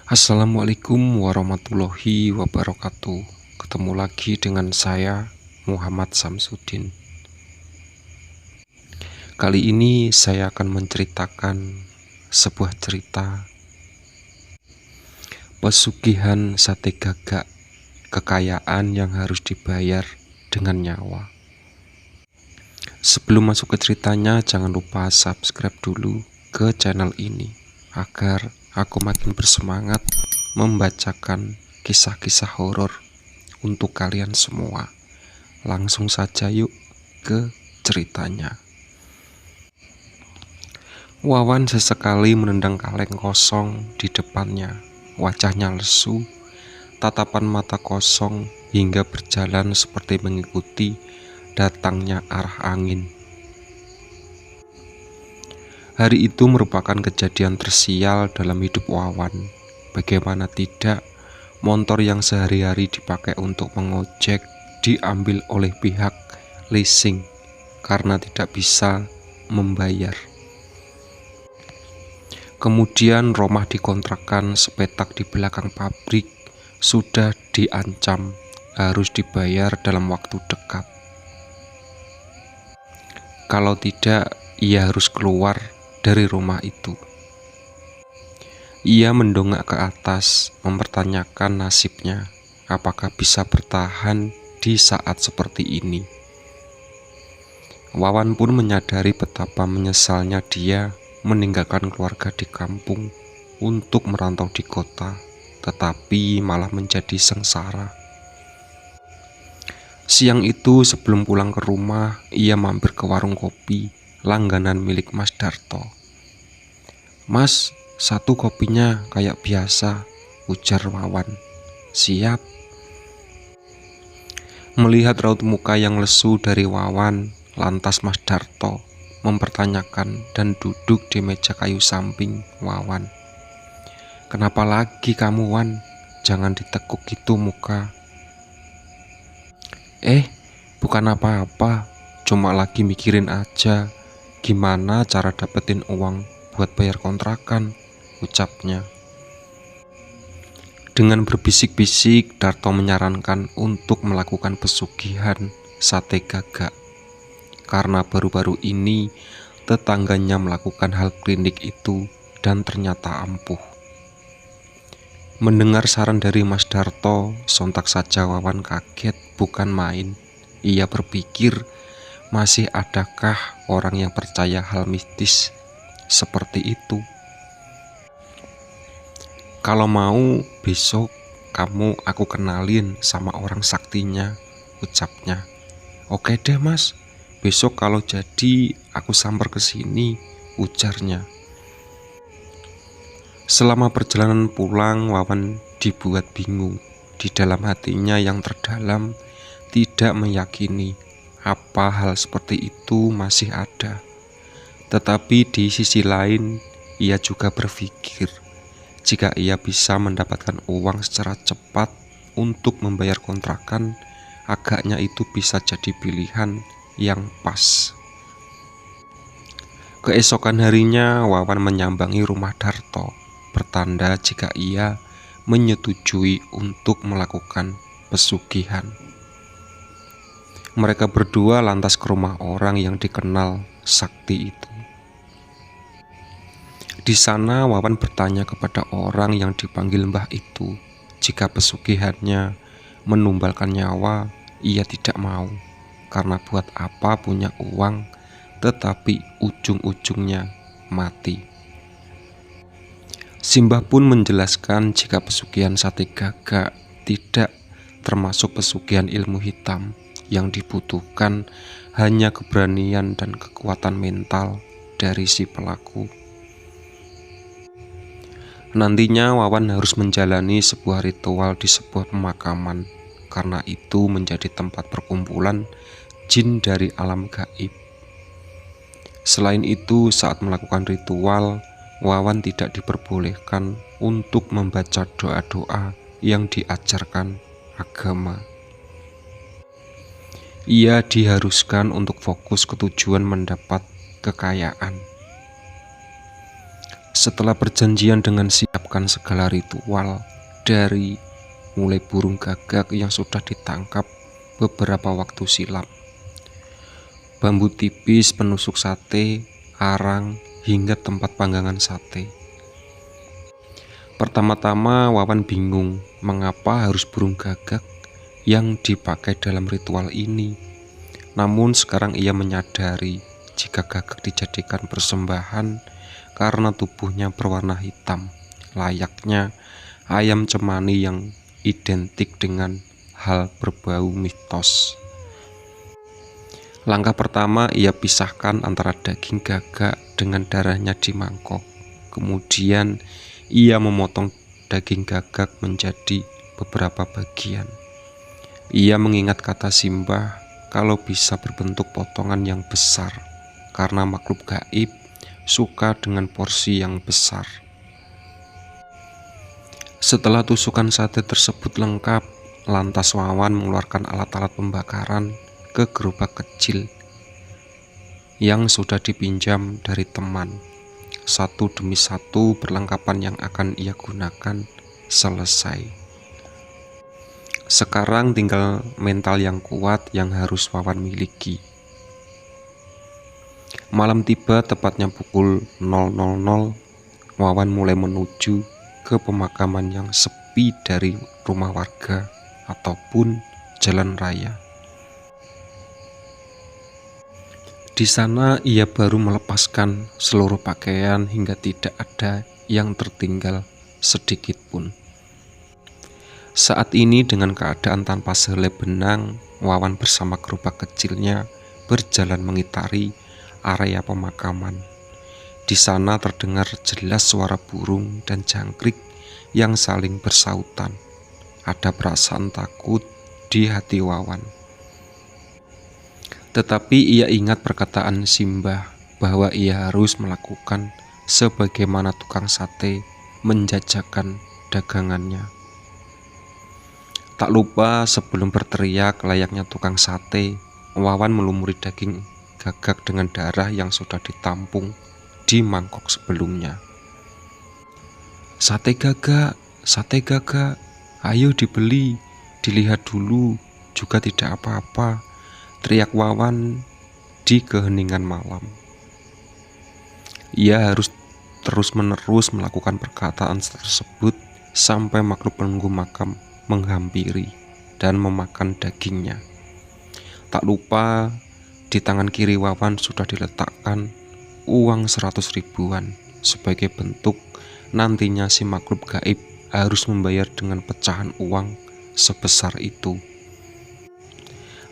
Assalamualaikum warahmatullahi wabarakatuh. Ketemu lagi dengan saya, Muhammad Samsudin. Kali ini saya akan menceritakan sebuah cerita pesugihan sate gagak, kekayaan yang harus dibayar dengan nyawa. Sebelum masuk ke ceritanya, jangan lupa subscribe dulu ke channel ini agar aku makin bersemangat membacakan kisah-kisah horor untuk kalian semua. Langsung saja yuk ke ceritanya. Wawan sesekali menendang kaleng kosong di depannya. Wajahnya lesu, tatapan mata kosong hingga berjalan seperti mengikuti datangnya arah angin. Hari itu merupakan kejadian tersial dalam hidup Wawan. Bagaimana tidak, motor yang sehari-hari dipakai untuk mengojek diambil oleh pihak leasing karena tidak bisa membayar. Kemudian rumah dikontrakan sepetak di belakang pabrik sudah diancam harus dibayar dalam waktu dekat. Kalau tidak, ia harus keluar dari rumah itu. Ia mendongak ke atas, mempertanyakan nasibnya, apakah bisa bertahan di saat seperti ini. Wawan pun menyadari betapa menyesalnya dia meninggalkan keluarga di kampung untuk merantau di kota, tetapi malah menjadi sengsara. Siang itu sebelum pulang ke rumah, ia mampir ke warung kopi langganan milik Mas Darto. "Mas, satu kopinya kayak biasa," ujar Wawan. "Siap." Melihat raut muka yang lesu dari Wawan, lantas Mas Darto mempertanyakan dan duduk di meja kayu samping Wawan. "Kenapa lagi kamu, Wan? Jangan ditekuk gitu muka." Bukan apa-apa, cuma lagi mikirin aja gimana cara dapetin uang buat bayar kontrakan," ucapnya. Dengan berbisik-bisik, Darto menyarankan untuk melakukan pesugihan sate gagak karena baru-baru ini tetangganya melakukan hal klinik itu dan ternyata ampuh. Mendengar saran dari Mas Darto, sontak saja Wawan kaget bukan main. Ia berpikir, masih adakah orang yang percaya hal mistis seperti itu? "Kalau mau, besok kamu aku kenalin sama orang saktinya," ucapnya. "Oke deh Mas, besok kalau jadi aku samper ke sini," ujarnya. Selama perjalanan pulang, Wawan dibuat bingung. Di dalam hatinya yang terdalam tidak meyakini apa hal seperti itu masih ada. Tetapi di sisi lain, ia juga berpikir jika ia bisa mendapatkan uang secara cepat untuk membayar kontrakan, agaknya itu bisa jadi pilihan yang pas. Keesokan harinya, Wawan menyambangi rumah Darto, bertanda jika ia menyetujui untuk melakukan pesugihan. Mereka berdua lantas ke rumah orang yang dikenal sakti itu. Di sana Wawan bertanya kepada orang yang dipanggil Mbah itu jika pesugihannya menumbalkan nyawa. Ia tidak mau, karena buat apa punya uang tetapi ujung-ujungnya mati. Simbah pun menjelaskan jika pesugihan sate gagak tidak termasuk pesugihan ilmu hitam. Yang dibutuhkan hanya keberanian dan kekuatan mental dari si pelaku. Nantinya Wawan harus menjalani sebuah ritual di sebuah pemakaman, karena itu menjadi tempat perkumpulan jin dari alam gaib. Selain itu, saat melakukan ritual, Wawan tidak diperbolehkan untuk membaca doa-doa yang diajarkan agama. Ia diharuskan untuk fokus ke tujuan mendapat kekayaan. Setelah perjanjian dengan siapkan segala ritual, dari mulai burung gagak yang sudah ditangkap beberapa waktu silam, bambu tipis penusuk sate, arang, hingga tempat panggangan sate. Pertama-tama Wawan bingung mengapa harus burung gagak yang dipakai dalam ritual ini. Namun sekarang ia menyadari jika gagak dijadikan persembahan karena tubuhnya berwarna hitam, layaknya ayam cemani yang identik dengan hal berbau mitos. Langkah pertama, ia pisahkan antara daging gagak dengan darahnya di mangkok. Kemudian ia memotong daging gagak menjadi beberapa bagian. Ia mengingat kata Simbah kalau bisa berbentuk potongan yang besar, karena makhluk gaib suka dengan porsi yang besar. Setelah tusukan sate tersebut lengkap, lantas Wawan mengeluarkan alat-alat pembakaran ke gerobak kecil yang sudah dipinjam dari teman. Satu demi satu perlengkapan yang akan ia gunakan selesai. Sekarang tinggal mental yang kuat yang harus Wawan miliki. Malam tiba tepatnya pukul 0.00. Wawan mulai menuju ke pemakaman yang sepi dari rumah warga ataupun jalan raya. Di sana ia baru melepaskan seluruh pakaian hingga tidak ada yang tertinggal sedikit pun. Saat ini dengan keadaan tanpa sehelai benang, Wawan bersama gerobak kecilnya berjalan mengitari area pemakaman. Di sana terdengar jelas suara burung dan jangkrik yang saling bersautan. Ada perasaan takut di hati Wawan. Tetapi ia ingat perkataan Simbah bahwa ia harus melakukan sebagaimana tukang sate menjajakan dagangannya. Tak lupa sebelum berteriak layaknya tukang sate, Wawan melumuri daging gagak dengan darah yang sudah ditampung di mangkok sebelumnya. Sate gagak, ayo dibeli, dilihat dulu, juga tidak apa-apa, teriak Wawan di keheningan malam. Ia harus terus-menerus melakukan perkataan tersebut sampai makhluk penunggu makam menghampiri dan memakan dagingnya. Tak lupa di tangan kiri Wawan sudah diletakkan uang 100 ribuan sebagai bentuk nantinya si makhluk gaib harus membayar dengan pecahan uang sebesar itu.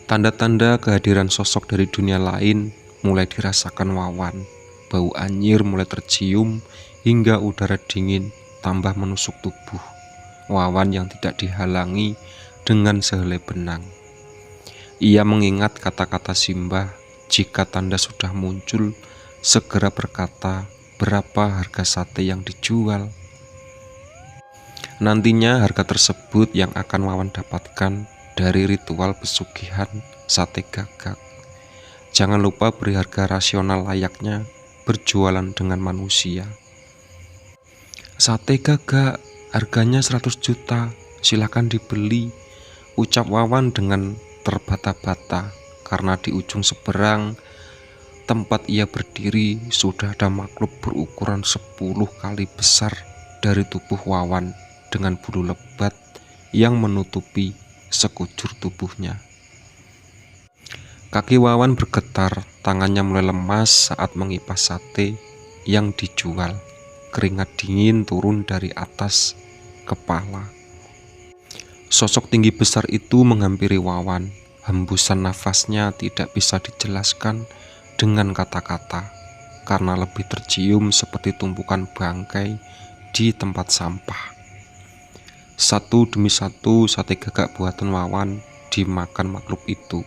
Tanda-tanda kehadiran sosok dari dunia lain mulai dirasakan Wawan. Bau anyir mulai tercium hingga udara dingin tambah menusuk tubuh Wawan yang tidak dihalangi dengan sehelai benang. Ia mengingat kata-kata Simbah, jika tanda sudah muncul, segera berkata berapa harga sate yang dijual. Nantinya harga tersebut yang akan Wawan dapatkan dari ritual pesugihan sate gagak. Jangan lupa beri harga rasional layaknya berjualan dengan manusia. Sate gagak harganya 100 juta, silakan dibeli, ucap Wawan dengan terbata-bata karena di ujung seberang tempat ia berdiri sudah ada makhluk berukuran 10 kali besar dari tubuh Wawan dengan bulu lebat yang menutupi sekujur tubuhnya. Kaki Wawan bergetar, tangannya mulai lemas saat mengipas sate yang dijual. Keringat dingin turun dari atas kepala. Sosok tinggi besar itu menghampiri Wawan. Hembusan nafasnya tidak bisa dijelaskan dengan kata-kata karena lebih tercium seperti tumpukan bangkai di tempat sampah. Satu demi satu sate gagak buatan Wawan dimakan makhluk itu.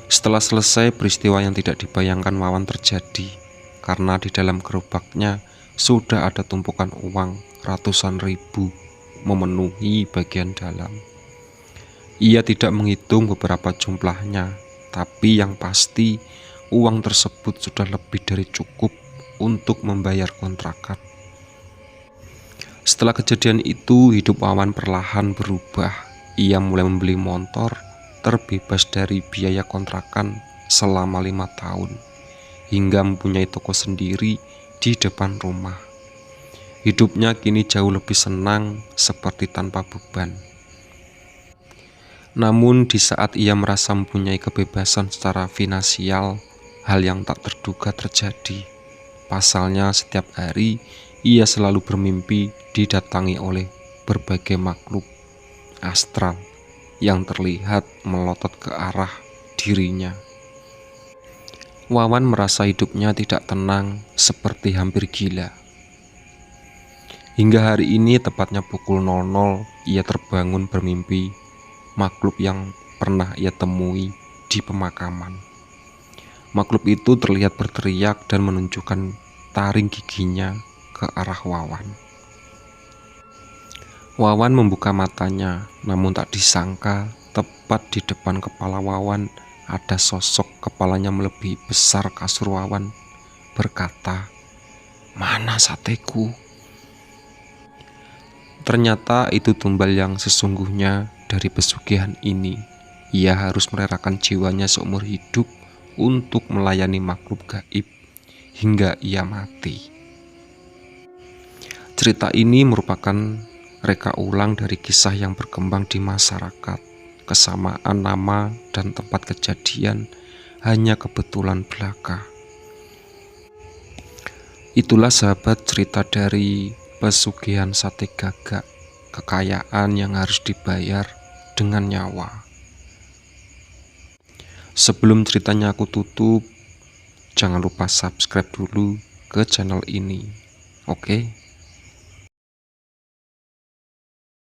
Setelah selesai, peristiwa yang tidak dibayangkan Wawan terjadi karena di dalam gerobaknya sudah ada tumpukan uang ratusan ribu memenuhi bagian dalam. Ia tidak menghitung beberapa jumlahnya, tapi yang pasti uang tersebut sudah lebih dari cukup untuk membayar kontrakan. Setelah kejadian itu, hidup Wawan perlahan berubah. Ia mulai membeli motor, terbebas dari biaya kontrakan selama 5 tahun, hingga mempunyai toko sendiri di depan rumah. Hidupnya kini jauh lebih senang, seperti tanpa beban. Namun di saat ia merasa mempunyai kebebasan secara finansial, hal yang tak terduga terjadi. Pasalnya setiap hari ia selalu bermimpi didatangi oleh berbagai makhluk astral yang terlihat melotot ke arah dirinya. Wawan merasa hidupnya tidak tenang, seperti hampir gila. Hingga hari ini tepatnya pukul 00, ia terbangun bermimpi makhluk yang pernah ia temui di pemakaman. Makhluk itu terlihat berteriak dan menunjukkan taring giginya ke arah Wawan. Wawan membuka matanya, namun tak disangka tepat di depan kepala Wawan ada sosok kepalanya melebihi besar kasur Wawan, berkata, "Mana sateku?" Ternyata itu tumbal yang sesungguhnya. Dari pesugihan ini, ia harus merelakan jiwanya seumur hidup untuk melayani makhluk gaib hingga ia mati. Cerita ini merupakan reka ulang dari kisah yang berkembang di masyarakat. Kesamaan nama dan tempat kejadian hanya kebetulan belaka. Itulah sahabat cerita dari pesugihan sate gagak, kekayaan yang harus dibayar dengan nyawa. Sebelum ceritanya aku tutup, jangan lupa subscribe dulu ke channel ini. Oke?